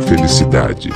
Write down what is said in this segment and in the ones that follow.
Felicidade.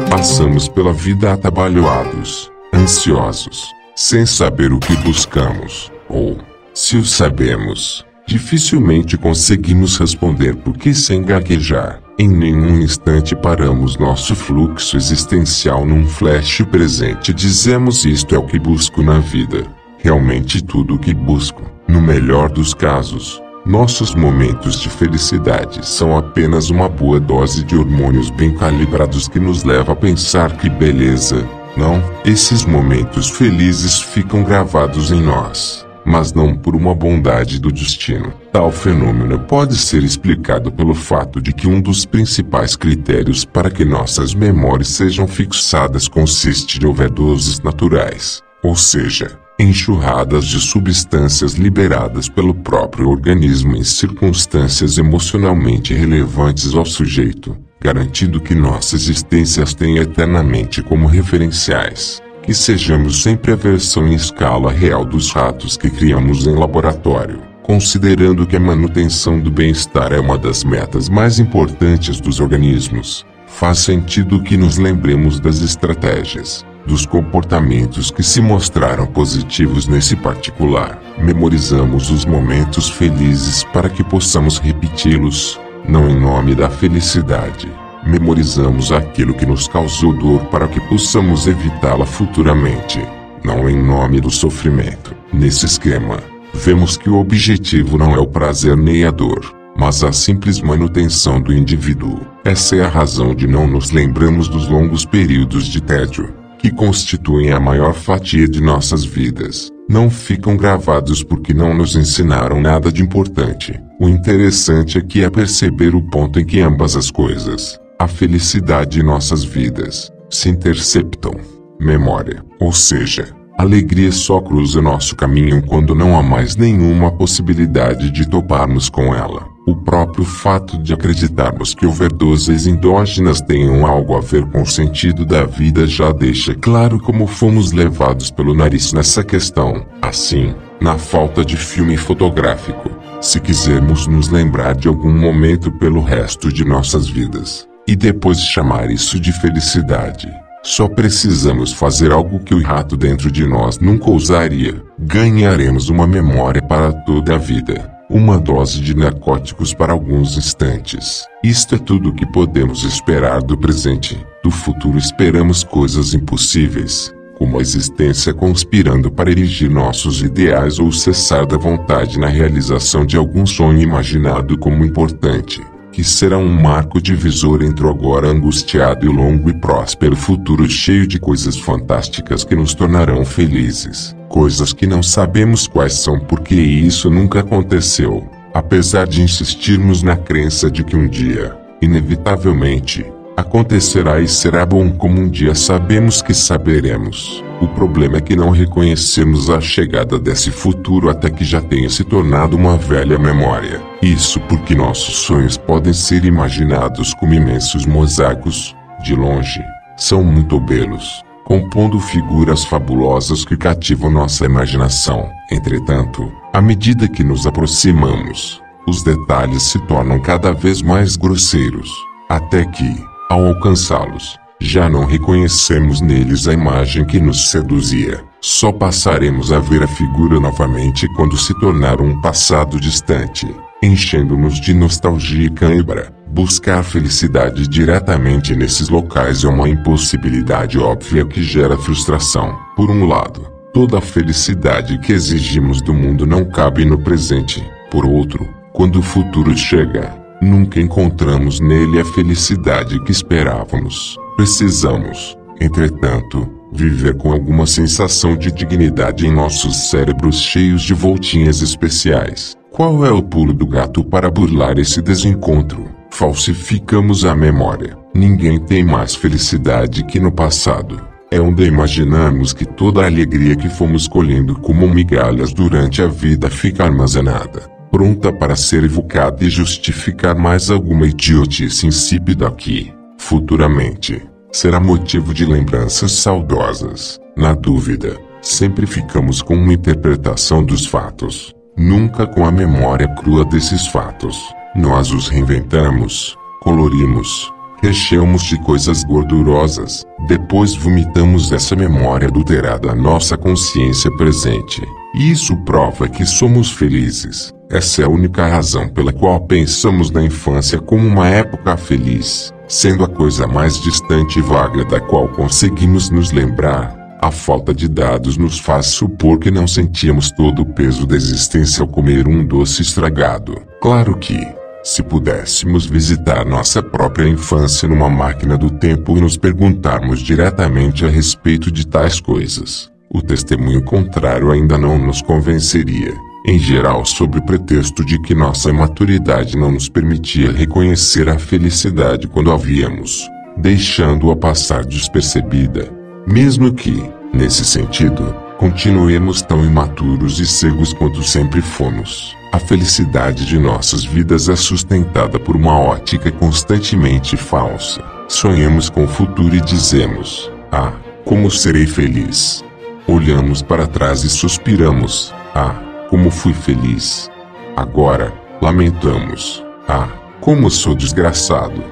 Passamos pela vida atabalhoados, ansiosos, sem saber o que buscamos, ou, se o sabemos, dificilmente conseguimos responder porque sem gaguejar, em nenhum instante paramos nosso fluxo existencial num flash presente e dizemos: isto é o que busco na vida. Realmente tudo o que busco, no melhor dos casos. Nossos momentos de felicidade são apenas uma boa dose de hormônios bem calibrados que nos leva a pensar que beleza. Não, esses momentos felizes ficam gravados em nós, mas não por uma bondade do destino. Tal fenômeno pode ser explicado pelo fato de que um dos principais critérios para que nossas memórias sejam fixadas consiste de overdoses naturais, ou seja, enxurradas de substâncias liberadas pelo próprio organismo em circunstâncias emocionalmente relevantes ao sujeito, garantindo que nossa existência as tenha eternamente como referenciais, que sejamos sempre a versão em escala real dos ratos que criamos em laboratório, considerando que a manutenção do bem-estar é uma das metas mais importantes dos organismos. Faz sentido que nos lembremos das estratégias, dos comportamentos que se mostraram positivos nesse particular. Memorizamos os momentos felizes para que possamos repeti-los, não em nome da felicidade. Memorizamos aquilo que nos causou dor para que possamos evitá-la futuramente, não em nome do sofrimento. Nesse esquema, vemos que o objetivo não é o prazer nem a dor, mas a simples manutenção do indivíduo. Essa é a razão de não nos lembrarmos dos longos períodos de tédio, que constituem a maior fatia de nossas vidas. Não ficam gravados porque não nos ensinaram nada de importante. O interessante aqui é perceber o ponto em que ambas as coisas, a felicidade e nossas vidas, se interceptam. Memória, ou seja, a alegria só cruza nosso caminho quando não há mais nenhuma possibilidade de toparmos com ela. O próprio fato de acreditarmos que overdoses endógenas tenham algo a ver com o sentido da vida já deixa claro como fomos levados pelo nariz nessa questão. Assim, na falta de filme fotográfico, se quisermos nos lembrar de algum momento pelo resto de nossas vidas, e depois chamar isso de felicidade, só precisamos fazer algo que o rato dentro de nós nunca ousaria. Ganharemos uma memória para toda a vida. Uma dose de narcóticos para alguns instantes. Isto é tudo o que podemos esperar do presente. Do futuro esperamos coisas impossíveis, como a existência conspirando para erigir nossos ideais ou cessar da vontade na realização de algum sonho imaginado como importante, que será um marco divisor entre o agora angustiado e o longo e próspero futuro cheio de coisas fantásticas que nos tornarão felizes. Coisas que não sabemos quais são porque isso nunca aconteceu, apesar de insistirmos na crença de que um dia, inevitavelmente, acontecerá e será bom como um dia sabemos que saberemos. O problema é que não reconhecemos a chegada desse futuro até que já tenha se tornado uma velha memória. Isso porque nossos sonhos podem ser imaginados como imensos mosaicos, de longe, são muito belos, compondo figuras fabulosas que cativam nossa imaginação. Entretanto, à medida que nos aproximamos, os detalhes se tornam cada vez mais grosseiros, até que, ao alcançá-los, já não reconhecemos neles a imagem que nos seduzia. Só passaremos a ver a figura novamente quando se tornar um passado distante, enchendo-nos de nostalgia e cãibra. Buscar felicidade diretamente nesses locais é uma impossibilidade óbvia que gera frustração. Por um lado, toda a felicidade que exigimos do mundo não cabe no presente. Por outro, quando o futuro chega, nunca encontramos nele a felicidade que esperávamos. Precisamos, entretanto, viver com alguma sensação de dignidade em nossos cérebros cheios de voltinhas especiais. Qual é o pulo do gato para burlar esse desencontro? Falsificamos a memória. Ninguém tem mais felicidade que no passado. É onde imaginamos que toda a alegria que fomos colhendo como migalhas durante a vida fica armazenada, pronta para ser evocada e justificar mais alguma idiotice insípida que, futuramente, será motivo de lembranças saudosas. Na dúvida, sempre ficamos com uma interpretação dos fatos, nunca com a memória crua desses fatos. Nós os reinventamos, colorimos, recheamos de coisas gordurosas, depois vomitamos essa memória adulterada à nossa consciência presente. E isso prova que somos felizes. Essa é a única razão pela qual pensamos na infância como uma época feliz, sendo a coisa mais distante e vaga da qual conseguimos nos lembrar. A falta de dados nos faz supor que não sentíamos todo o peso da existência ao comer um doce estragado. Claro que, se pudéssemos visitar nossa própria infância numa máquina do tempo e nos perguntarmos diretamente a respeito de tais coisas, o testemunho contrário ainda não nos convenceria, em geral sob o pretexto de que nossa imaturidade não nos permitia reconhecer a felicidade quando a víamos, deixando-a passar despercebida. Mesmo que, nesse sentido, continuemos tão imaturos e cegos quanto sempre fomos, a felicidade de nossas vidas é sustentada por uma ótica constantemente falsa. Sonhamos com o futuro e dizemos: ah, como serei feliz. Olhamos para trás e suspiramos: ah, como fui feliz. Agora, lamentamos: ah, como sou desgraçado.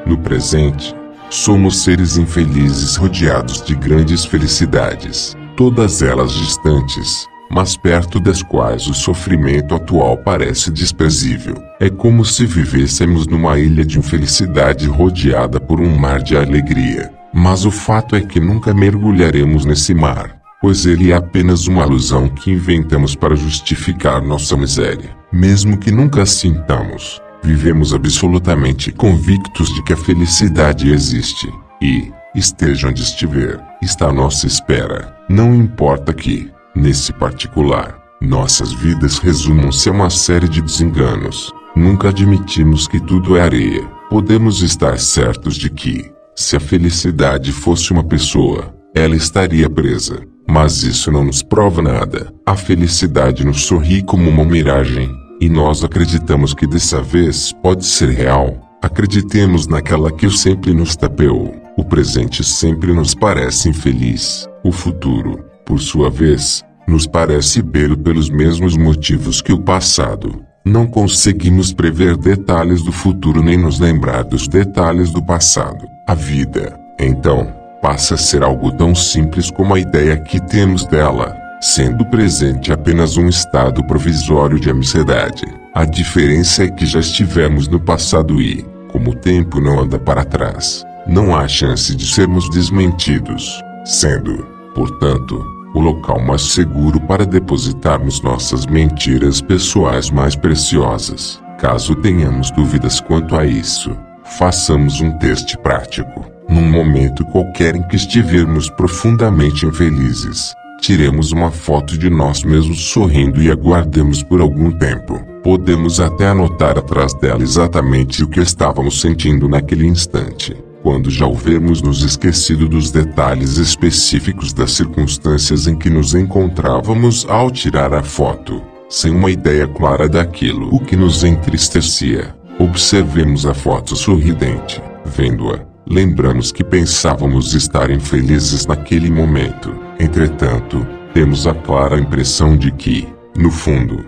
No presente, somos seres infelizes rodeados de grandes felicidades, todas elas distantes, mas perto das quais o sofrimento atual parece desprezível. É como se vivêssemos numa ilha de infelicidade rodeada por um mar de alegria. Mas o fato é que nunca mergulharemos nesse mar, pois ele é apenas uma ilusão que inventamos para justificar nossa miséria. Mesmo que nunca a sintamos, vivemos absolutamente convictos de que a felicidade existe, e, esteja onde estiver, está à nossa espera. Não importa que, nesse particular, nossas vidas resumam-se a uma série de desenganos. Nunca admitimos que tudo é areia. Podemos estar certos de que, se a felicidade fosse uma pessoa, ela estaria presa. Mas isso não nos prova nada. A felicidade nos sorri como uma miragem, e nós acreditamos que dessa vez pode ser real. Acreditemos naquela que sempre nos tapeou. O presente sempre nos parece infeliz. O futuro, por sua vez, nos parece belo pelos mesmos motivos que o passado. Não conseguimos prever detalhes do futuro nem nos lembrar dos detalhes do passado. A vida, então, passa a ser algo tão simples como a ideia que temos dela, sendo o presente apenas um estado provisório de ansiedade. A diferença é que já estivemos no passado e, como o tempo não anda para trás, não há chance de sermos desmentidos, sendo, portanto, o local mais seguro para depositarmos nossas mentiras pessoais mais preciosas. Caso tenhamos dúvidas quanto a isso, façamos um teste prático. Num momento qualquer em que estivermos profundamente infelizes, tiremos uma foto de nós mesmos sorrindo e aguardemos por algum tempo. Podemos até anotar atrás dela exatamente o que estávamos sentindo naquele instante. Quando já houvermos nos esquecido dos detalhes específicos das circunstâncias em que nos encontrávamos ao tirar a foto, sem uma ideia clara daquilo o que nos entristecia, observemos a foto sorridente. Vendo-a, lembramos que pensávamos estar infelizes naquele momento. Entretanto, temos a clara impressão de que, no fundo,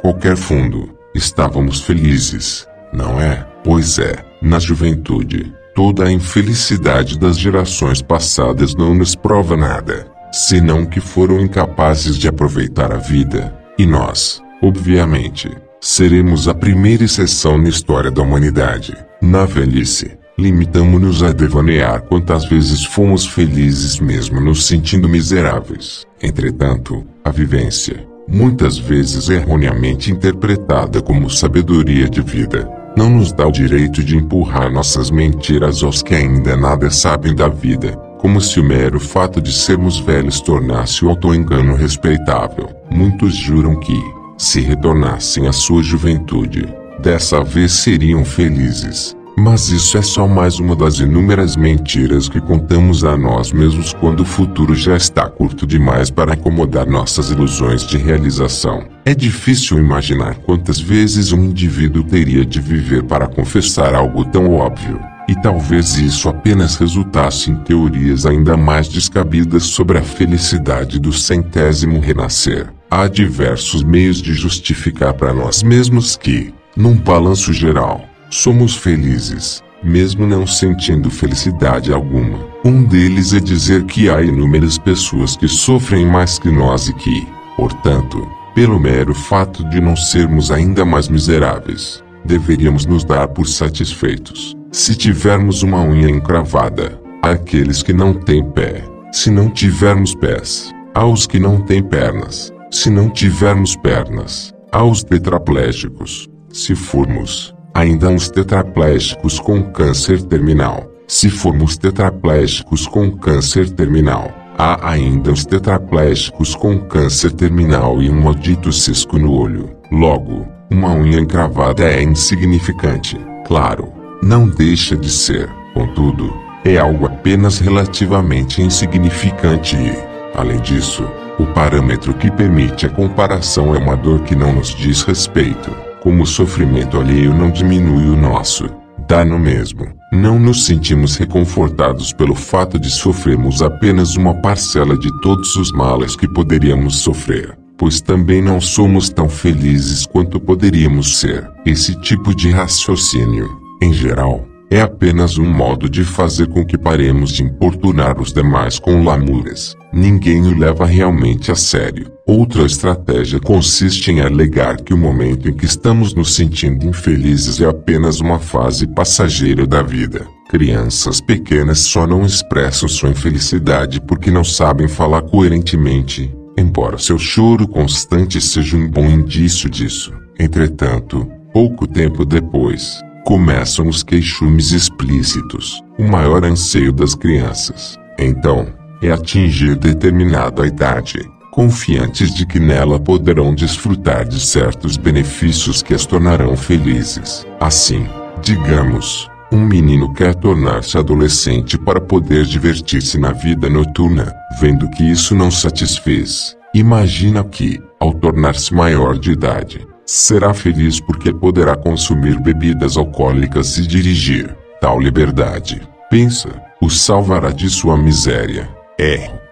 qualquer fundo, estávamos felizes, não é? Pois é, na juventude, toda a infelicidade das gerações passadas não nos prova nada, senão que foram incapazes de aproveitar a vida, e nós, obviamente, seremos a primeira exceção na história da humanidade. Na velhice, limitamo-nos a devanear quantas vezes fomos felizes mesmo nos sentindo miseráveis. Entretanto, a vivência, muitas vezes erroneamente interpretada como sabedoria de vida, não nos dá o direito de empurrar nossas mentiras aos que ainda nada sabem da vida, como se o mero fato de sermos velhos tornasse o auto-engano respeitável. Muitos juram que, se retornassem à sua juventude, dessa vez seriam felizes. Mas isso é só mais uma das inúmeras mentiras que contamos a nós mesmos quando o futuro já está curto demais para acomodar nossas ilusões de realização. É difícil imaginar quantas vezes um indivíduo teria de viver para confessar algo tão óbvio, e talvez isso apenas resultasse em teorias ainda mais descabidas sobre a felicidade do centésimo renascer. Há diversos meios de justificar para nós mesmos que, num balanço geral, somos felizes, mesmo não sentindo felicidade alguma. Um deles é dizer que há inúmeras pessoas que sofrem mais que nós e que, portanto, pelo mero fato de não sermos ainda mais miseráveis, deveríamos nos dar por satisfeitos. Se tivermos uma unha encravada, há aqueles que não têm pé. Se não tivermos pés, há os que não têm pernas. Se não tivermos pernas, há os tetraplégicos. Se formos, ainda há uns tetraplégicos com câncer terminal. Se formos tetraplégicos com câncer terminal, há ainda os tetraplégicos com câncer terminal e um maldito cisco no olho. Logo, uma unha encravada é insignificante. Claro, não deixa de ser, contudo, é algo apenas relativamente insignificante e, além disso, o parâmetro que permite a comparação é uma dor que não nos diz respeito. Como o sofrimento alheio não diminui o nosso, dá no mesmo. Não nos sentimos reconfortados pelo fato de sofrermos apenas uma parcela de todos os males que poderíamos sofrer, pois também não somos tão felizes quanto poderíamos ser. Esse tipo de raciocínio, em geral, é apenas um modo de fazer com que paremos de importunar os demais com lamúrias. Ninguém o leva realmente a sério. Outra estratégia consiste em alegar que o momento em que estamos nos sentindo infelizes é apenas uma fase passageira da vida. Crianças pequenas só não expressam sua infelicidade porque não sabem falar coerentemente, embora seu choro constante seja um bom indício disso. Entretanto, pouco tempo depois, começam os queixumes explícitos. O maior anseio das crianças, então, é atingir determinada idade, confiantes de que nela poderão desfrutar de certos benefícios que as tornarão felizes. Assim, digamos, um menino quer tornar-se adolescente para poder divertir-se na vida noturna. Vendo que isso não satisfez, imagina que, ao tornar-se maior de idade, será feliz porque poderá consumir bebidas alcoólicas e dirigir. Tal liberdade, pensa, o salvará de sua miséria.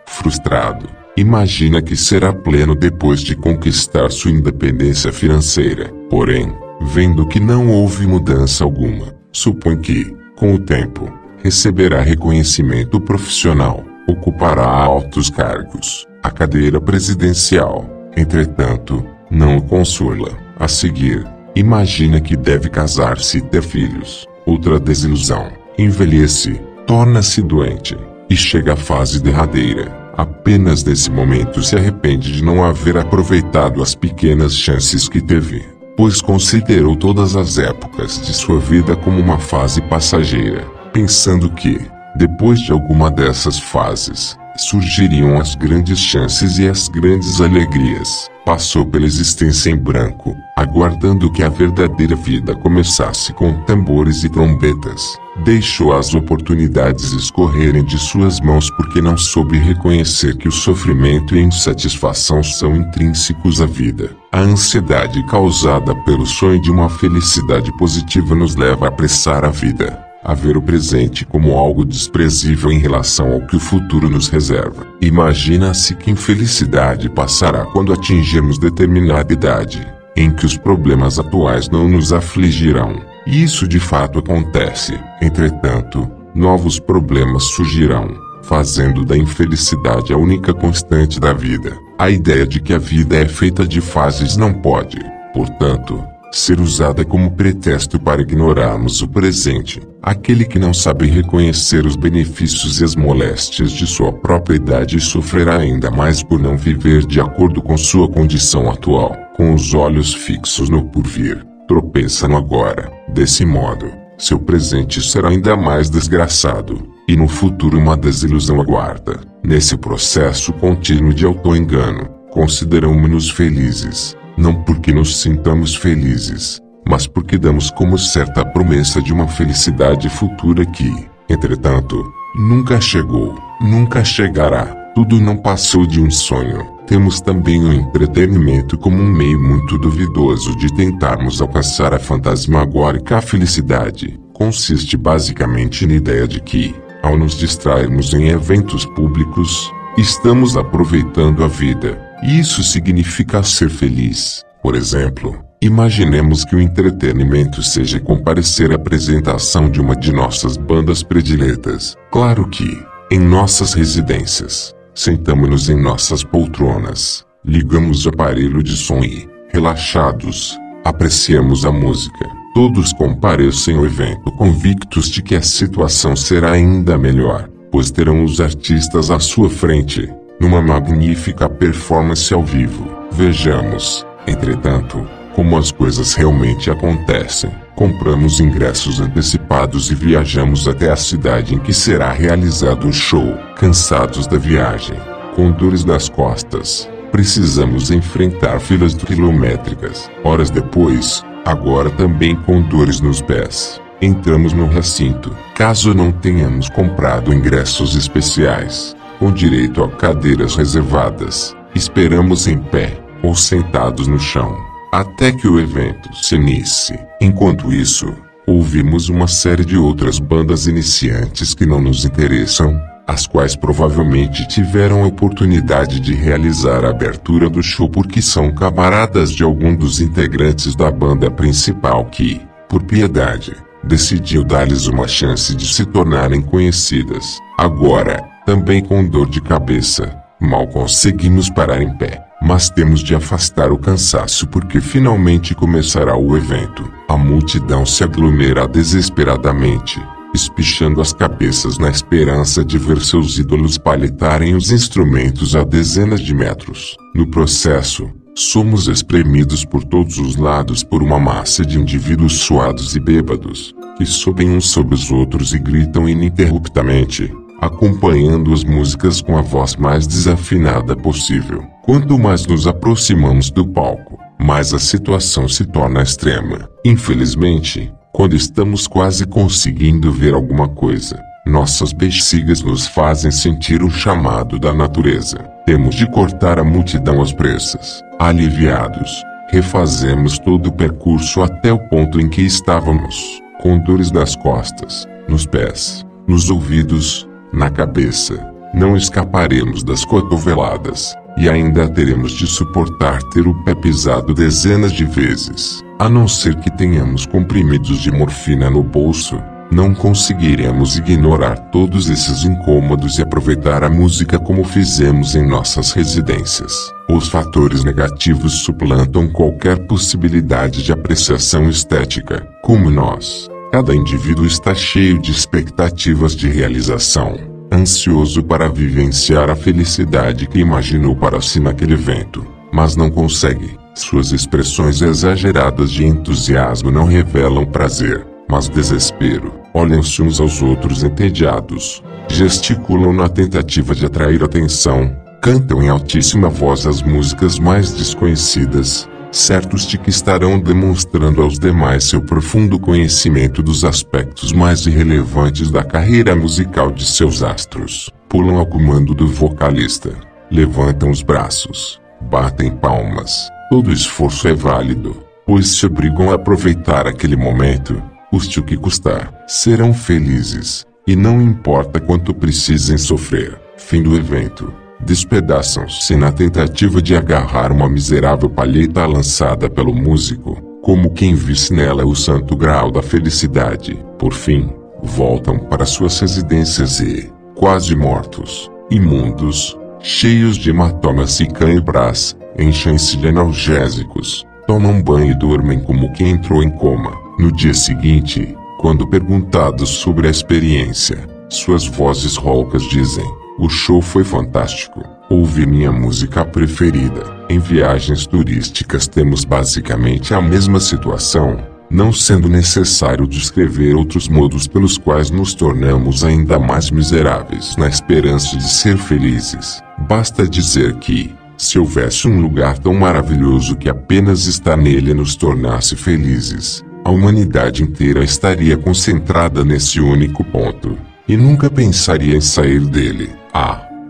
Frustrado, imagina que será pleno depois de conquistar sua independência financeira. Porém, vendo que não houve mudança alguma, supõe que, com o tempo, receberá reconhecimento profissional, ocupará altos cargos, a cadeira presidencial. Entretanto, não o consola. A seguir, imagina que deve casar-se e ter filhos. Outra desilusão. Envelhece, torna-se doente, e chega à fase derradeira. Apenas nesse momento se arrepende de não haver aproveitado as pequenas chances que teve, pois considerou todas as épocas de sua vida como uma fase passageira, pensando que, depois de alguma dessas fases, surgiriam as grandes chances e as grandes alegrias. Passou pela existência em branco, aguardando que a verdadeira vida começasse com tambores e trombetas. Deixou as oportunidades escorrerem de suas mãos porque não soube reconhecer que o sofrimento e a insatisfação são intrínsecos à vida. A ansiedade causada pelo sonho de uma felicidade positiva nos leva a apressar a vida, a ver o presente como algo desprezível em relação ao que o futuro nos reserva. Imagina-se que infelicidade passará quando atingirmos determinada idade, em que os problemas atuais não nos afligirão. E isso de fato acontece. Entretanto, novos problemas surgirão, fazendo da infelicidade a única constante da vida. A ideia de que a vida é feita de fases não pode, portanto, ser usada como pretexto para ignorarmos o presente. Aquele que não sabe reconhecer os benefícios e as moléstias de sua própria idade sofrerá ainda mais por não viver de acordo com sua condição atual. Com os olhos fixos no porvir, tropeça no agora. Desse modo, seu presente será ainda mais desgraçado, e no futuro uma desilusão aguarda. Nesse processo contínuo de auto-engano, consideramos-nos felizes, não porque nos sintamos felizes, mas porque damos como certa a promessa de uma felicidade futura que, entretanto, nunca chegou, nunca chegará. Tudo não passou de um sonho. Temos também o entretenimento como um meio muito duvidoso de tentarmos alcançar a fantasmagórica felicidade. Consiste basicamente na ideia de que, ao nos distrairmos em eventos públicos, estamos aproveitando a vida. E isso significa ser feliz. Por exemplo, Imaginemos que o entretenimento seja comparecer à apresentação de uma de nossas bandas prediletas. Claro que, em nossas residências, sentamos-nos em nossas poltronas, ligamos o aparelho de som e, relaxados, apreciamos a música. Todos comparecem ao evento convictos de que a situação será ainda melhor, pois terão os artistas à sua frente, numa magnífica performance ao vivo. Vejamos, entretanto, como as coisas realmente acontecem. Compramos ingressos antecipados e viajamos até a cidade em que será realizado o show. Cansados da viagem, com dores nas costas, precisamos enfrentar filas quilométricas. Horas depois, agora também com dores nos pés, entramos no recinto. Caso não tenhamos comprado ingressos especiais, com direito a cadeiras reservadas, esperamos em pé, ou sentados no chão, até que o evento se inicie. Enquanto isso, ouvimos uma série de outras bandas iniciantes que não nos interessam, as quais provavelmente tiveram a oportunidade de realizar a abertura do show porque são camaradas de algum dos integrantes da banda principal que, por piedade, decidiu dar-lhes uma chance de se tornarem conhecidas. Agora, também com dor de cabeça, mal conseguimos parar em pé. Mas temos de afastar o cansaço porque finalmente começará o evento. A multidão se aglomera desesperadamente, espichando as cabeças na esperança de ver seus ídolos palhetarem os instrumentos a dezenas de metros. No processo, somos espremidos por todos os lados por uma massa de indivíduos suados e bêbados, que sobem uns sobre os outros e gritam ininterruptamente, acompanhando as músicas com a voz mais desafinada possível. Quanto mais nos aproximamos do palco, mais a situação se torna extrema. Infelizmente, quando estamos quase conseguindo ver alguma coisa, nossas bexigas nos fazem sentir o chamado da natureza. Temos de cortar a multidão às pressas. Aliviados, refazemos todo o percurso até o ponto em que estávamos, com dores nas costas, nos pés, nos ouvidos, na cabeça. Não escaparemos das cotoveladas, e ainda teremos de suportar ter o pé pisado dezenas de vezes. A não ser que tenhamos comprimidos de morfina no bolso, não conseguiremos ignorar todos esses incômodos e aproveitar a música como fizemos em nossas residências. Os fatores negativos suplantam qualquer possibilidade de apreciação estética. Como nós, cada indivíduo está cheio de expectativas de realização, ansioso para vivenciar a felicidade que imaginou para si naquele evento, mas não consegue. Suas expressões exageradas de entusiasmo não revelam prazer, mas desespero. Olham-se uns aos outros entediados, gesticulam na tentativa de atrair atenção, cantam em altíssima voz as músicas mais desconhecidas, certos de que estarão demonstrando aos demais seu profundo conhecimento dos aspectos mais irrelevantes da carreira musical de seus astros. Pulam ao comando do vocalista, levantam os braços, batem palmas. Todo esforço é válido, pois se obrigam a aproveitar aquele momento, custe o que custar. Serão felizes, e não importa quanto precisem sofrer. Fim do evento. Despedaçam-se na tentativa de agarrar uma miserável palheta lançada pelo músico, como quem visse nela o santo grau da felicidade. Por fim, voltam para suas residências e, quase mortos, imundos, cheios de hematomas e cãibras, enchem-se de analgésicos, tomam banho e dormem como quem entrou em coma. No dia seguinte, quando perguntados sobre a experiência, suas vozes roucas dizem: "O show foi fantástico. Ouvi minha música preferida." Em viagens turísticas temos basicamente a mesma situação, não sendo necessário descrever outros modos pelos quais nos tornamos ainda mais miseráveis na esperança de ser felizes. Basta dizer que, se houvesse um lugar tão maravilhoso que apenas estar nele nos tornasse felizes, a humanidade inteira estaria concentrada nesse único ponto, e nunca pensaria em sair dele.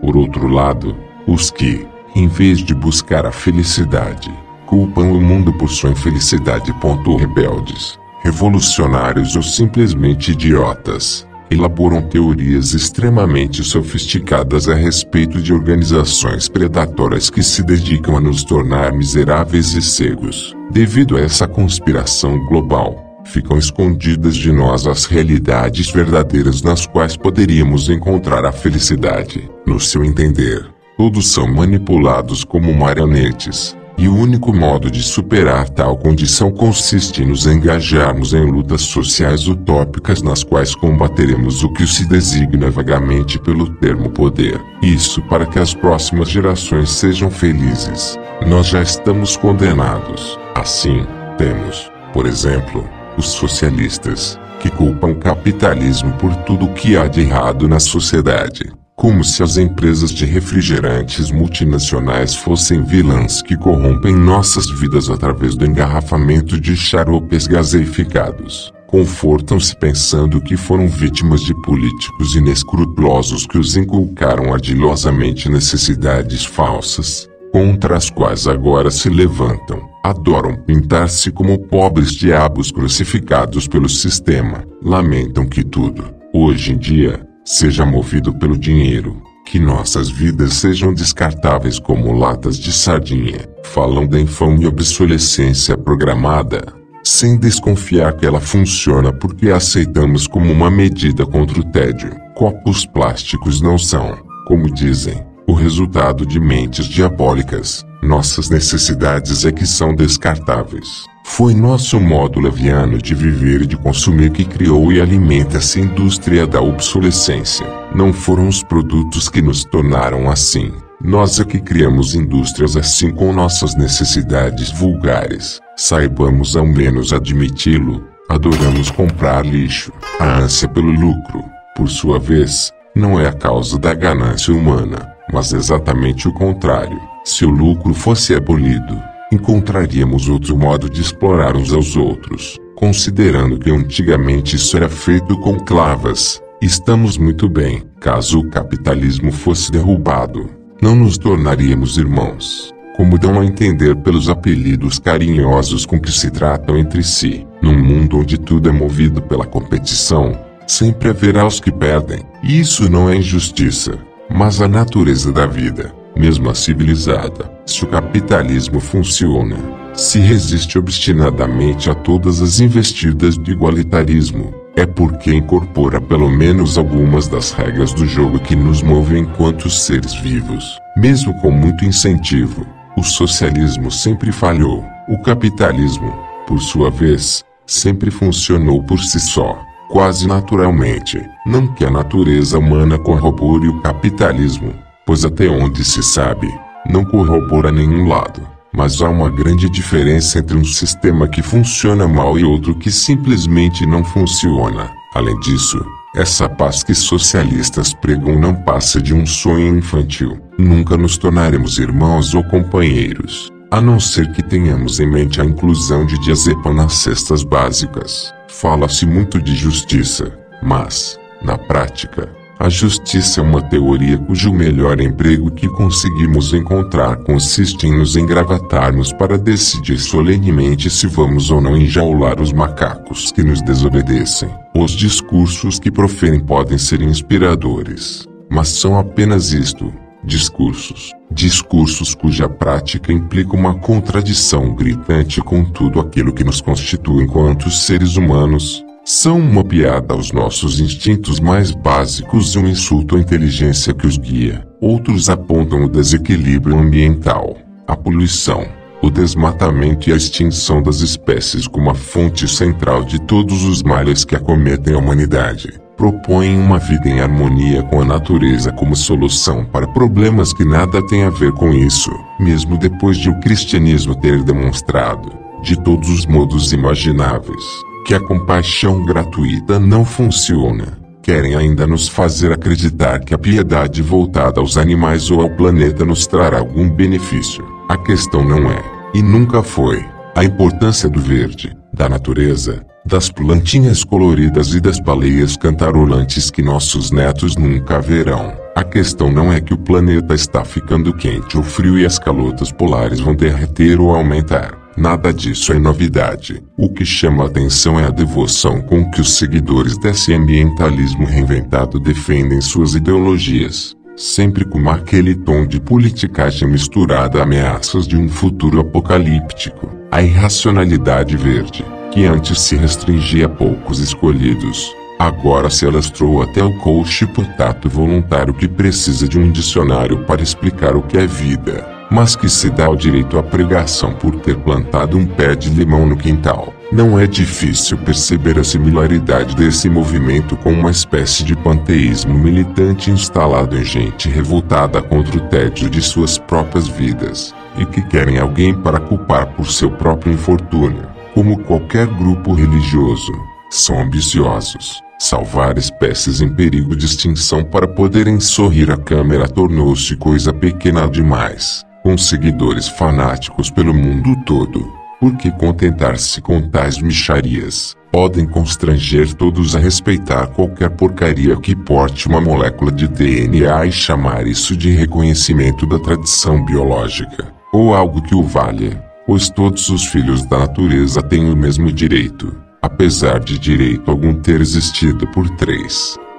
Por outro lado, os que, em vez de buscar a felicidade, culpam o mundo por sua infelicidade. Rebeldes, revolucionários ou simplesmente idiotas, elaboram teorias extremamente sofisticadas a respeito de organizações predatórias que se dedicam a nos tornar miseráveis e cegos. Devido a essa conspiração global, ficam escondidas de nós as realidades verdadeiras nas quais poderíamos encontrar a felicidade. No seu entender, todos são manipulados como marionetes, e o único modo de superar tal condição consiste em nos engajarmos em lutas sociais utópicas nas quais combateremos o que se designa vagamente pelo termo poder. Isso para que as próximas gerações sejam felizes. Nós já estamos condenados. Assim, temos, por exemplo, os socialistas, que culpam o capitalismo por tudo o que há de errado na sociedade, como se as empresas de refrigerantes multinacionais fossem vilãs que corrompem nossas vidas através do engarrafamento de xaropes gaseificados. Confortam-se pensando que foram vítimas de políticos inescrupulosos que os inculcaram ardilosamente necessidades falsas, contra as quais agora se levantam. Adoram pintar-se como pobres diabos crucificados pelo sistema. Lamentam que tudo, hoje em dia, seja movido pelo dinheiro, que nossas vidas sejam descartáveis como latas de sardinha. Falam da infame obsolescência programada, sem desconfiar que ela funciona porque a aceitamos como uma medida contra o tédio. Copos plásticos não são, como dizem, o resultado de mentes diabólicas. Nossas necessidades é que são descartáveis. Foi nosso modo leviano de viver e de consumir que criou e alimenta essa indústria da obsolescência. Não foram os produtos que nos tornaram assim. Nós é que criamos indústrias assim com nossas necessidades vulgares. Saibamos ao menos admiti-lo. Adoramos comprar lixo. A ânsia pelo lucro, por sua vez, não é a causa da ganância humana, mas exatamente o contrário. Se o lucro fosse abolido, encontraríamos outro modo de explorar uns aos outros. Considerando que antigamente isso era feito com clavas, estamos muito bem. Caso o capitalismo fosse derrubado, não nos tornaríamos irmãos, como dão a entender pelos apelidos carinhosos com que se tratam entre si. Num mundo onde tudo é movido pela competição, sempre haverá os que perdem. E isso não é injustiça, mas a natureza da vida. Mesmo a civilizada, se o capitalismo funciona, se resiste obstinadamente a todas as investidas de igualitarismo, é porque incorpora pelo menos algumas das regras do jogo que nos movem enquanto seres vivos. Mesmo com muito incentivo, o socialismo sempre falhou. O capitalismo, por sua vez, sempre funcionou por si só, quase naturalmente. Não que a natureza humana corrobore o capitalismo, pois até onde se sabe, não corrobora nenhum lado. Mas há uma grande diferença entre um sistema que funciona mal e outro que simplesmente não funciona. Além disso, essa paz que socialistas pregam não passa de um sonho infantil. Nunca nos tornaremos irmãos ou companheiros, a não ser que tenhamos em mente a inclusão de diazepam nas cestas básicas. Fala-se muito de justiça, mas, na prática, a justiça é uma teoria cujo melhor emprego que conseguimos encontrar consiste em nos engravatarmos para decidir solenemente se vamos ou não enjaular os macacos que nos desobedecem. Os discursos que proferem podem ser inspiradores, mas são apenas isto, discursos. Discursos cuja prática implica uma contradição gritante com tudo aquilo que nos constitui enquanto seres humanos. São uma piada aos nossos instintos mais básicos e um insulto à inteligência que os guia. Outros apontam o desequilíbrio ambiental, a poluição, o desmatamento e a extinção das espécies como a fonte central de todos os males que acometem a humanidade. Propõem uma vida em harmonia com a natureza como solução para problemas que nada têm a ver com isso, mesmo depois de o cristianismo ter demonstrado, de todos os modos imagináveis, que a compaixão gratuita não funciona. Querem ainda nos fazer acreditar que a piedade voltada aos animais ou ao planeta nos trará algum benefício. A questão não é, e nunca foi, a importância do verde, da natureza, das plantinhas coloridas e das baleias cantarolantes que nossos netos nunca verão. A questão não é que o planeta está ficando quente ou frio e as calotas polares vão derreter ou aumentar. Nada disso é novidade. O que chama a atenção é a devoção com que os seguidores desse ambientalismo reinventado defendem suas ideologias, sempre com aquele tom de politicagem misturada a ameaças de um futuro apocalíptico. A irracionalidade verde, que antes se restringia a poucos escolhidos, agora se alastrou até o coach potato voluntário que precisa de um dicionário para explicar o que é vida, mas que se dá o direito à pregação por ter plantado um pé de limão no quintal. Não é difícil perceber a similaridade desse movimento com uma espécie de panteísmo militante instalado em gente revoltada contra o tédio de suas próprias vidas, e que querem alguém para culpar por seu próprio infortúnio. Como qualquer grupo religioso, são ambiciosos. Salvar espécies em perigo de extinção para poderem sorrir à câmera tornou-se coisa pequena demais, com seguidores fanáticos pelo mundo todo. Por que contentar-se com tais mixarias? Podem constranger todos a respeitar qualquer porcaria que porte uma molécula de DNA e chamar isso de reconhecimento da tradição biológica, ou algo que o valha, pois todos os filhos da natureza têm o mesmo direito, apesar de direito algum ter existido por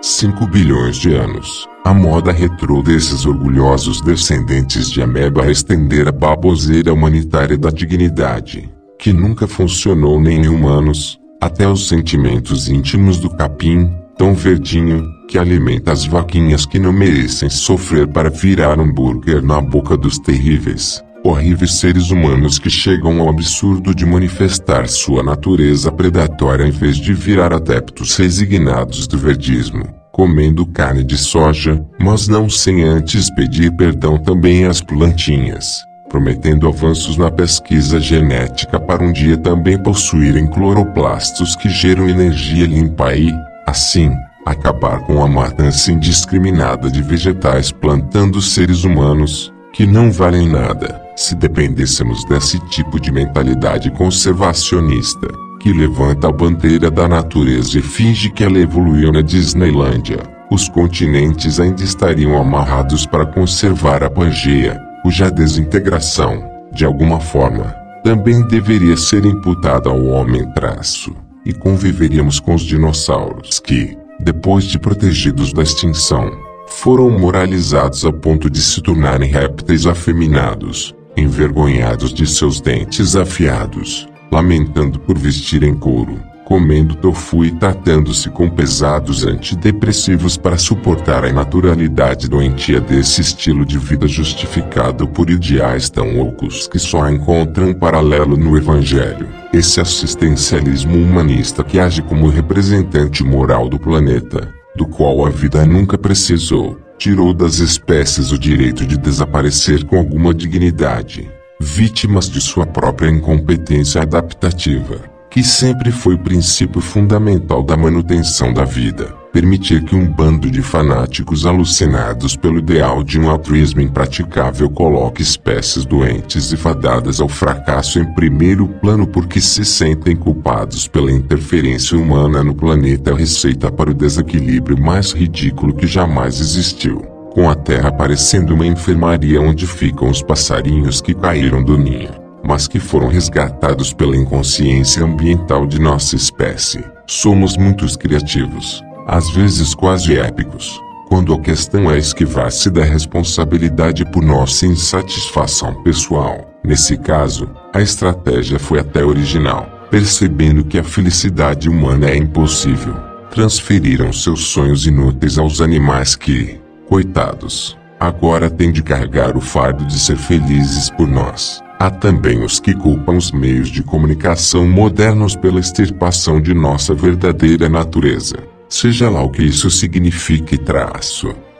5 bilhões de anos. A moda retrô desses orgulhosos descendentes de ameba é estender a baboseira humanitária da dignidade, que nunca funcionou nem em humanos, até os sentimentos íntimos do capim, tão verdinho, que alimenta as vaquinhas que não merecem sofrer para virar hambúrguer na boca dos terríveis, horríveis seres humanos que chegam ao absurdo de manifestar sua natureza predatória em vez de virar adeptos resignados do verdismo, comendo carne de soja, mas não sem antes pedir perdão também às plantinhas, prometendo avanços na pesquisa genética para um dia também possuírem cloroplastos que geram energia limpa e, assim, acabar com a matança indiscriminada de vegetais plantando seres humanos, que não valem nada, se dependêssemos desse tipo de mentalidade conservacionista, que levanta a bandeira da natureza e finge que ela evoluiu na Disneylândia. Os continentes ainda estariam amarrados para conservar a Pangeia, cuja desintegração, de alguma forma, também deveria ser imputada ao homem traço, e conviveríamos com os dinossauros que, depois de protegidos da extinção, foram moralizados a ponto de se tornarem répteis afeminados, envergonhados de seus dentes afiados, lamentando por vestirem couro, comendo tofu e tratando-se com pesados antidepressivos para suportar a naturalidade doentia desse estilo de vida justificado por ideais tão loucos que só encontram paralelo no Evangelho. Esse assistencialismo humanista que age como representante moral do planeta, do qual a vida nunca precisou, tirou das espécies o direito de desaparecer com alguma dignidade, vítimas de sua própria incompetência adaptativa, que sempre foi o princípio fundamental da manutenção da vida. Permitir que um bando de fanáticos alucinados pelo ideal de um altruísmo impraticável coloque espécies doentes e fadadas ao fracasso em primeiro plano porque se sentem culpados pela interferência humana no planeta é a receita para o desequilíbrio mais ridículo que jamais existiu, com a Terra parecendo uma enfermaria onde ficam os passarinhos que caíram do ninho, mas que foram resgatados pela inconsciência ambiental de nossa espécie. Somos muito criativos, às vezes quase épicos, quando a questão é esquivar-se da responsabilidade por nossa insatisfação pessoal. Nesse caso, a estratégia foi até original. Percebendo que a felicidade humana é impossível, transferiram seus sonhos inúteis aos animais que, coitados, agora têm de carregar o fardo de ser felizes por nós. Há também os que culpam os meios de comunicação modernos pela extirpação de nossa verdadeira natureza, seja lá o que isso signifique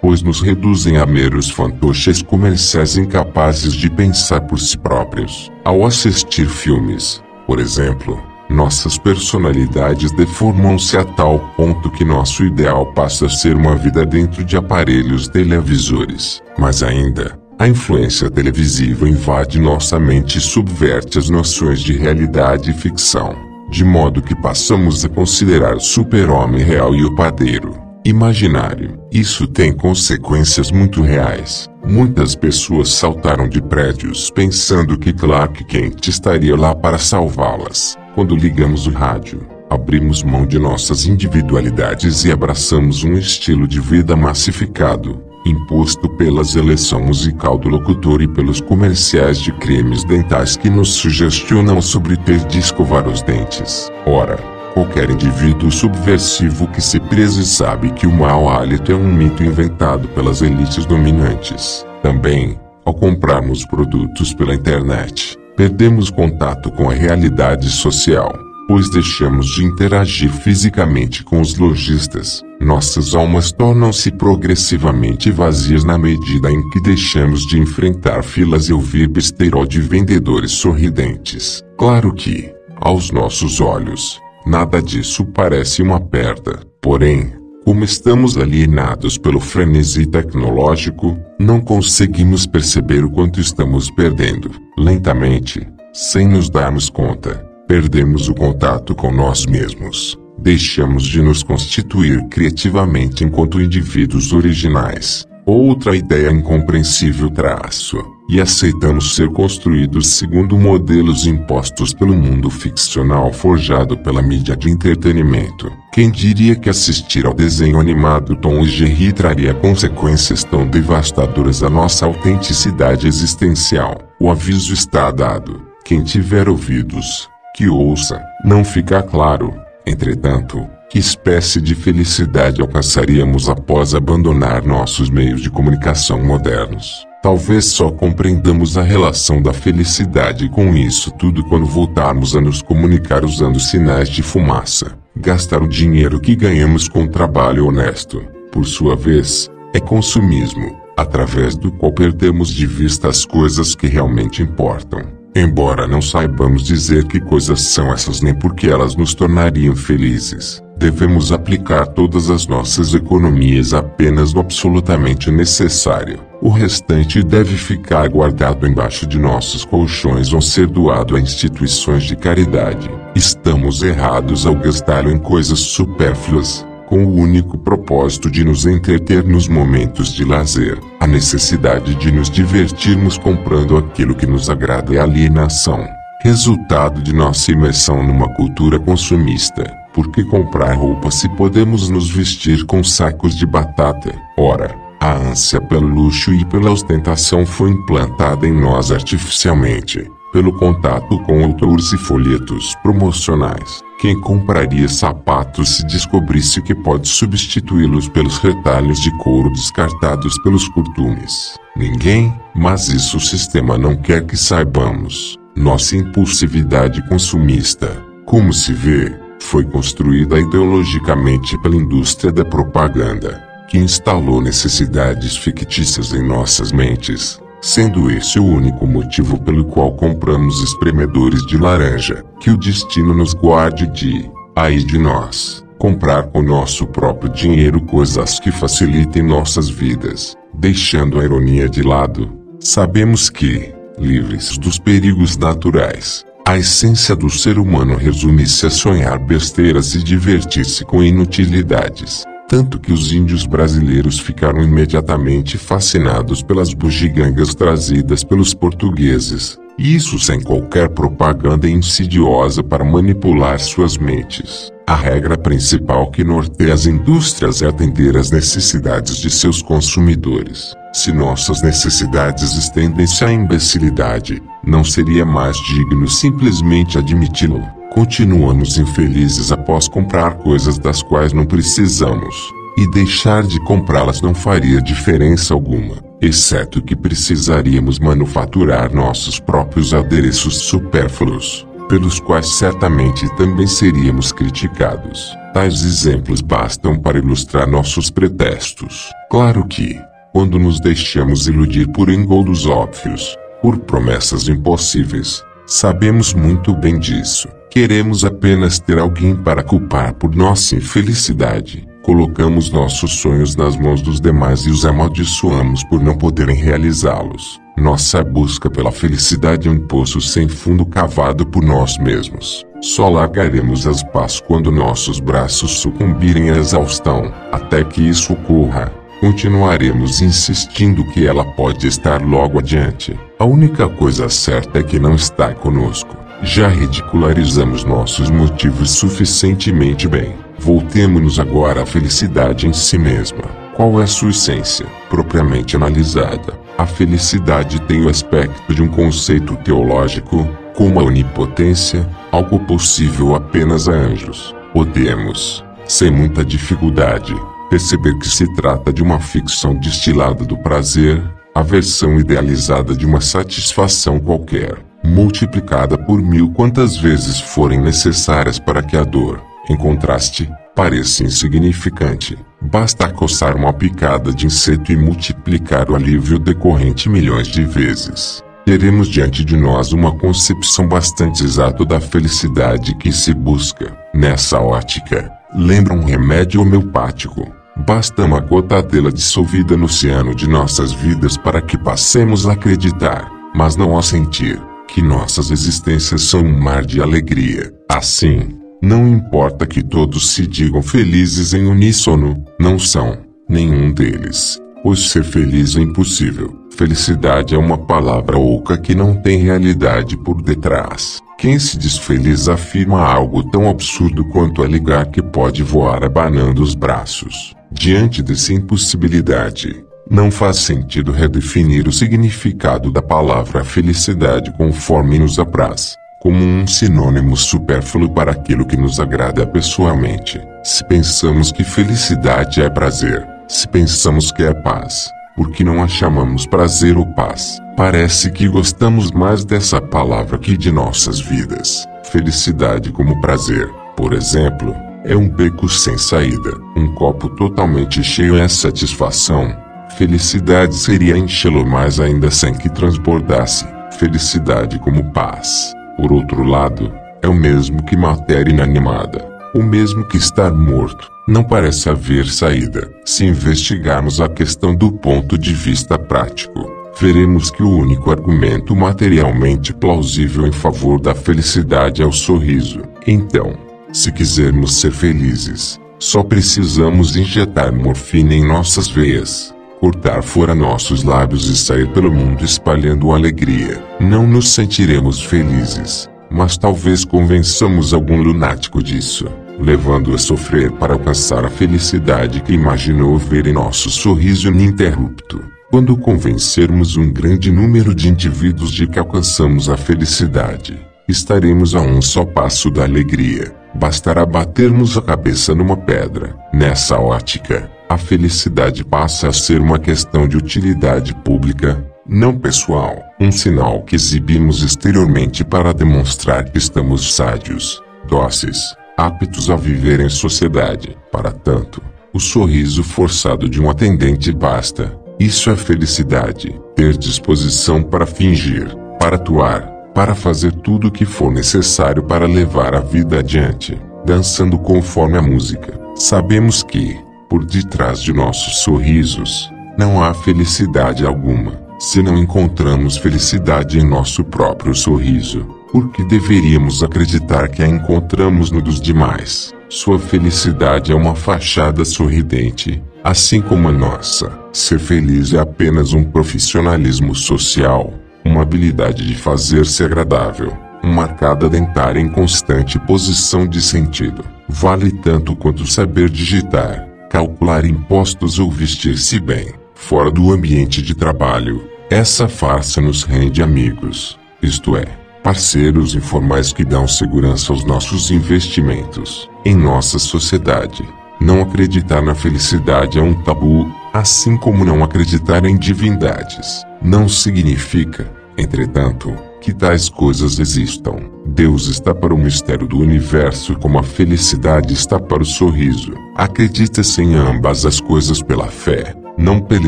pois nos reduzem a meros fantoches comerciais incapazes de pensar por si próprios. Ao assistir filmes, por exemplo, nossas personalidades deformam-se a tal ponto que nosso ideal passa a ser uma vida dentro de aparelhos televisores. Mas ainda, a influência televisiva invade nossa mente e subverte as noções de realidade e ficção, de modo que passamos a considerar o super-homem real e o padeiro imaginário. Isso tem consequências muito reais. Muitas pessoas saltaram de prédios pensando que Clark Kent estaria lá para salvá-las. Quando ligamos o rádio, abrimos mão de nossas individualidades e abraçamos um estilo de vida massificado, imposto pela seleção musical do locutor e pelos comerciais de cremes dentais que nos sugestionam sobre ter de escovar os dentes. Ora, qualquer indivíduo subversivo que se preze sabe que o mau hálito é um mito inventado pelas elites dominantes. Também, ao comprarmos produtos pela internet, perdemos contato com a realidade social, pois deixamos de interagir fisicamente com os lojistas. Nossas almas tornam-se progressivamente vazias na medida em que deixamos de enfrentar filas e ouvir besteirol de vendedores sorridentes. Claro que, aos nossos olhos, nada disso parece uma perda. Porém, como estamos alienados pelo frenesi tecnológico, não conseguimos perceber o quanto estamos perdendo. Lentamente, sem nos darmos conta, perdemos o contato com nós mesmos. Deixamos de nos constituir criativamente enquanto indivíduos originais. Outra ideia incompreensível traço, e aceitamos ser construídos segundo modelos impostos pelo mundo ficcional forjado pela mídia de entretenimento. Quem diria que assistir ao desenho animado Tom e Jerry traria consequências tão devastadoras à nossa autenticidade existencial? O aviso está dado. Quem tiver ouvidos, que ouça. Não fica claro, entretanto, que espécie de felicidade alcançaríamos após abandonar nossos meios de comunicação modernos. Talvez só compreendamos a relação da felicidade com isso tudo quando voltarmos a nos comunicar usando sinais de fumaça. Gastar o dinheiro que ganhamos com trabalho honesto, por sua vez, é consumismo, através do qual perdemos de vista as coisas que realmente importam. Embora não saibamos dizer que coisas são essas nem porque elas nos tornariam felizes, devemos aplicar todas as nossas economias apenas no absolutamente necessário. O restante deve ficar guardado embaixo de nossos colchões ou ser doado a instituições de caridade. Estamos errados ao gastá-lo em coisas supérfluas, com o único propósito de nos entreter nos momentos de lazer. A necessidade de nos divertirmos comprando aquilo que nos agrada é alienação, resultado de nossa imersão numa cultura consumista. Por que comprar roupa se podemos nos vestir com sacos de batata? Ora, a ânsia pelo luxo e pela ostentação foi implantada em nós artificialmente, pelo contato com autores e folhetos promocionais. Quem compraria sapatos se descobrisse que pode substituí-los pelos retalhos de couro descartados pelos costumes? Ninguém, mas isso o sistema não quer que saibamos. Nossa impulsividade consumista, como se vê, foi construída ideologicamente pela indústria da propaganda, que instalou necessidades fictícias em nossas mentes, sendo esse o único motivo pelo qual compramos espremedores de laranja. Que o destino nos guarde de, ai de nós, comprar com nosso próprio dinheiro coisas que facilitem nossas vidas. Deixando a ironia de lado, sabemos que, livres dos perigos naturais, a essência do ser humano resume-se a sonhar besteiras e divertir-se com inutilidades. Tanto que os índios brasileiros ficaram imediatamente fascinados pelas bugigangas trazidas pelos portugueses, e isso sem qualquer propaganda insidiosa para manipular suas mentes. A regra principal que norteia as indústrias é atender às necessidades de seus consumidores. Se nossas necessidades estendem-se à imbecilidade, não seria mais digno simplesmente admiti-lo. Continuamos infelizes após comprar coisas das quais não precisamos, e deixar de comprá-las não faria diferença alguma, exceto que precisaríamos manufaturar nossos próprios adereços supérfluos, pelos quais certamente também seríamos criticados. Tais exemplos bastam para ilustrar nossos pretextos. Claro que, quando nos deixamos iludir por engodos óbvios, por promessas impossíveis, sabemos muito bem disso. Queremos apenas ter alguém para culpar por nossa infelicidade. Colocamos nossos sonhos nas mãos dos demais e os amaldiçoamos por não poderem realizá-los. Nossa busca pela felicidade é um poço sem fundo cavado por nós mesmos. Só largaremos as pás quando nossos braços sucumbirem à exaustão. Até que isso ocorra, continuaremos insistindo que ela pode estar logo adiante. A única coisa certa é que não está conosco. Já ridicularizamos nossos motivos suficientemente bem. Voltemo-nos agora à felicidade em si mesma. Qual é sua essência? propriamente analisada, a felicidade tem o aspecto de um conceito teológico, como a onipotência, algo possível apenas a anjos. Podemos, sem muita dificuldade, perceber que se trata de uma ficção destilada do prazer, a versão idealizada de uma satisfação qualquer, multiplicada por 1000 quantas vezes forem necessárias para que a dor, em contraste, pareça insignificante. Basta coçar uma picada de inseto e multiplicar o alívio decorrente milhões de vezes. Teremos diante de nós uma concepção bastante exata da felicidade que se busca. Nessa ótica, lembra um remédio homeopático. Basta uma gota dela dissolvida no oceano de nossas vidas para que passemos a acreditar, mas não a sentir, que nossas existências são um mar de alegria. Assim, não importa que todos se digam felizes em uníssono, não são, nenhum deles, pois ser feliz é impossível. Felicidade é uma palavra oca que não tem realidade por detrás. Quem se diz feliz afirma algo tão absurdo quanto alegar que pode voar abanando os braços. Diante dessa impossibilidade, não faz sentido redefinir o significado da palavra felicidade conforme nos apraz, como um sinônimo supérfluo para aquilo que nos agrada pessoalmente. Se pensamos que felicidade é prazer, se pensamos que é paz, por que não a chamamos prazer ou paz? Parece que gostamos mais dessa palavra que de nossas vidas. Felicidade como prazer, por exemplo, é um beco sem saída. Um copo totalmente cheio é satisfação. Felicidade seria enchê-lo mais ainda sem que transbordasse. Felicidade como paz, por outro lado, é o mesmo que matéria inanimada, o mesmo que estar morto. Não parece haver saída. Se investigarmos a questão do ponto de vista prático, veremos que o único argumento materialmente plausível em favor da felicidade é o sorriso. Então, se quisermos ser felizes, só precisamos injetar morfina em nossas veias, cortar fora nossos lábios e sair pelo mundo espalhando alegria. Não nos sentiremos felizes, mas talvez convençamos algum lunático disso, levando-o a sofrer para alcançar a felicidade que imaginou ver em nosso sorriso ininterrupto. Quando convencermos um grande número de indivíduos de que alcançamos a felicidade, estaremos a um só passo da alegria. Bastará batermos a cabeça numa pedra. Nessa ótica, a felicidade passa a ser uma questão de utilidade pública, não pessoal, um sinal que exibimos exteriormente para demonstrar que estamos sádios, dóceis, aptos a viver em sociedade. Para tanto, o sorriso forçado de um atendente basta. Isso é felicidade, ter disposição para fingir, para atuar, para fazer tudo o que for necessário para levar a vida adiante, dançando conforme a música. Sabemos que, por detrás de nossos sorrisos, não há felicidade alguma. Se não encontramos felicidade em nosso próprio sorriso, por que deveríamos acreditar que a encontramos no dos demais? Sua felicidade é uma fachada sorridente, assim como a nossa. Ser feliz é apenas um profissionalismo social, uma habilidade de fazer-se agradável, uma arcada dentária em constante posição de sentido. Vale tanto quanto saber digitar, calcular impostos ou vestir-se bem, fora do ambiente de trabalho. Essa farsa nos rende amigos, isto é, parceiros informais que dão segurança aos nossos investimentos. Em nossa sociedade, não acreditar na felicidade é um tabu, assim como não acreditar em divindades. Não significa, entretanto, que tais coisas existam. Deus está para o mistério do universo como a felicidade está para o sorriso. Acredita-se em ambas as coisas pela fé, não pela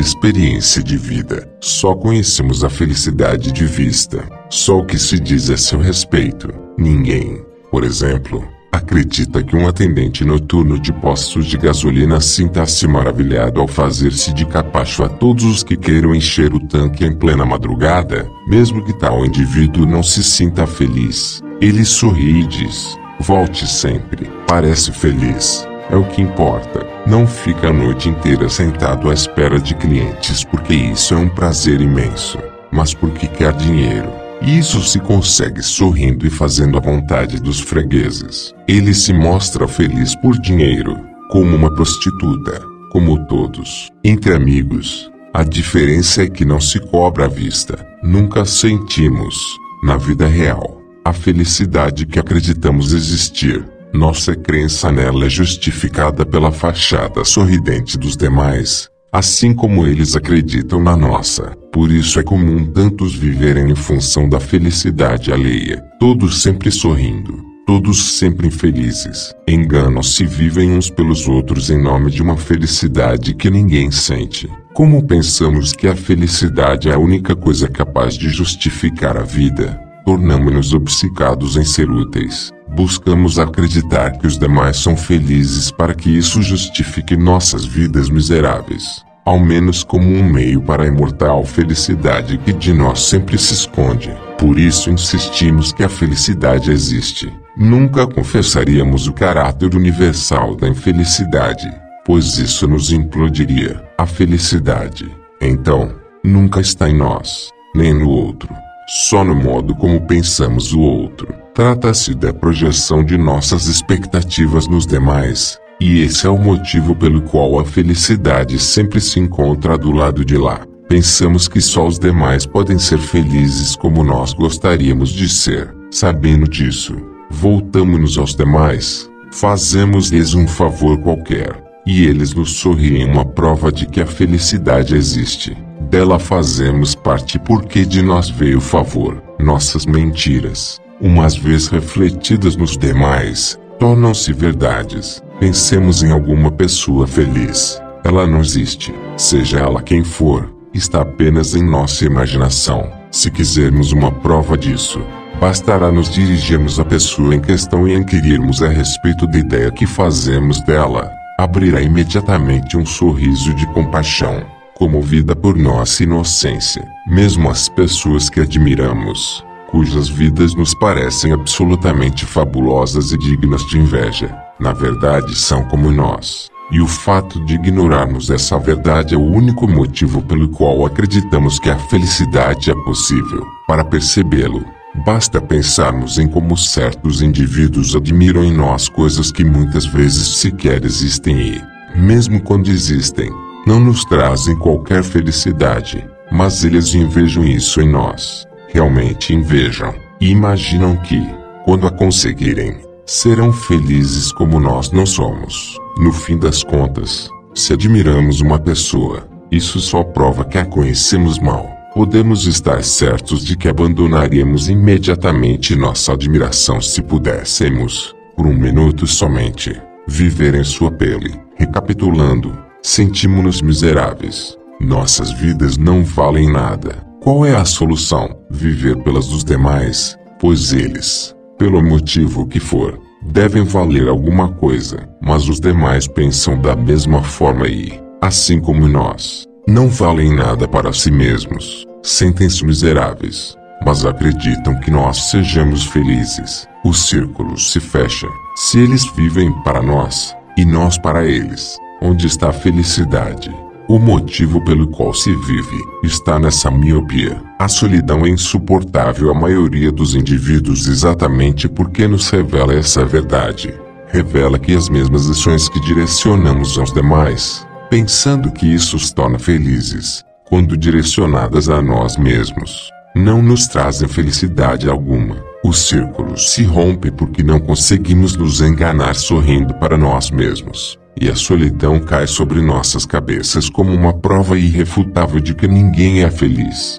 experiência de vida. Só conhecemos a felicidade de vista. Só o que se diz a seu respeito. Ninguém, por exemplo, acredita que um atendente noturno de postos de gasolina sinta-se maravilhado ao fazer-se de capacho a todos os que queiram encher o tanque em plena madrugada, mesmo que tal indivíduo não se sinta feliz. Ele sorri e diz: volte sempre. Parece feliz. É o que importa. Não fica a noite inteira sentado à espera de clientes porque isso é um prazer imenso, mas porque quer dinheiro. Isso se consegue sorrindo e fazendo a vontade dos fregueses. Ele se mostra feliz por dinheiro, como uma prostituta, como todos. Entre amigos, A diferença é que não se cobra à vista. Nunca sentimos, na vida real, a felicidade que acreditamos existir. Nossa crença nela é justificada pela fachada sorridente dos demais, assim como eles acreditam na nossa. Por isso é comum tantos viverem em função da felicidade alheia, todos sempre sorrindo, todos sempre infelizes. Enganam-se e vivem uns pelos outros em nome de uma felicidade que ninguém sente. Como pensamos que a felicidade é a única coisa capaz de justificar a vida, tornamo-nos obcecados em ser úteis. Buscamos acreditar que os demais são felizes para que isso justifique nossas vidas miseráveis, ao menos como um meio para a imortal felicidade que de nós sempre se esconde. Por isso insistimos que a felicidade existe. Nunca confessaríamos o caráter universal da infelicidade, pois isso nos implodiria. A felicidade, então, nunca está em nós, nem no outro, só no modo como pensamos o outro. Trata-se da projeção de nossas expectativas nos demais, e esse é o motivo pelo qual a felicidade sempre se encontra do lado de lá. Pensamos que só os demais podem ser felizes como nós gostaríamos de ser. Sabendo disso, voltamos-nos aos demais, fazemos-lhes um favor qualquer, e eles nos sorriem, uma prova de que a felicidade existe. Dela fazemos parte porque de nós veio o favor. Nossas mentiras, umas vezes refletidas nos demais, tornam-se verdades. Pensemos em alguma pessoa feliz. Ela não existe, seja ela quem for, está apenas em nossa imaginação. Se quisermos uma prova disso, bastará nos dirigirmos à pessoa em questão e inquirirmos a respeito da ideia que fazemos dela. Abrirá imediatamente um sorriso de compaixão, comovida por nossa inocência. Mesmo as pessoas que admiramos, cujas vidas nos parecem absolutamente fabulosas e dignas de inveja, na verdade são como nós. E o fato de ignorarmos essa verdade é o único motivo pelo qual acreditamos que a felicidade é possível. Para percebê-lo, basta pensarmos em como certos indivíduos admiram em nós coisas que muitas vezes sequer existem e, mesmo quando existem, não nos trazem qualquer felicidade, mas eles invejam isso em nós. Realmente invejam, e imaginam que, quando a conseguirem, serão felizes como nós não somos. No fim das contas, se admiramos uma pessoa, isso só prova que a conhecemos mal. Podemos estar certos de que abandonaríamos imediatamente nossa admiração se pudéssemos, por um minuto somente, viver em sua pele. Recapitulando, sentimos-nos miseráveis. Nossas vidas não valem nada. Qual é a solução? Viver pelas dos demais, pois eles, pelo motivo que for, devem valer alguma coisa. Mas os demais pensam da mesma forma e, assim como nós, não valem nada para si mesmos. Sentem-se miseráveis, mas acreditam que nós sejamos felizes. O círculo se fecha. Se eles vivem para nós, e nós para eles, onde está a felicidade? O motivo pelo qual se vive está nessa miopia. A solidão é insuportável à maioria dos indivíduos exatamente porque nos revela essa verdade. Revela que as mesmas ações que direcionamos aos demais, pensando que isso os torna felizes, quando direcionadas a nós mesmos, não nos trazem felicidade alguma. O círculo se rompe porque não conseguimos nos enganar sorrindo para nós mesmos, e a solidão cai sobre nossas cabeças como uma prova irrefutável de que ninguém é feliz.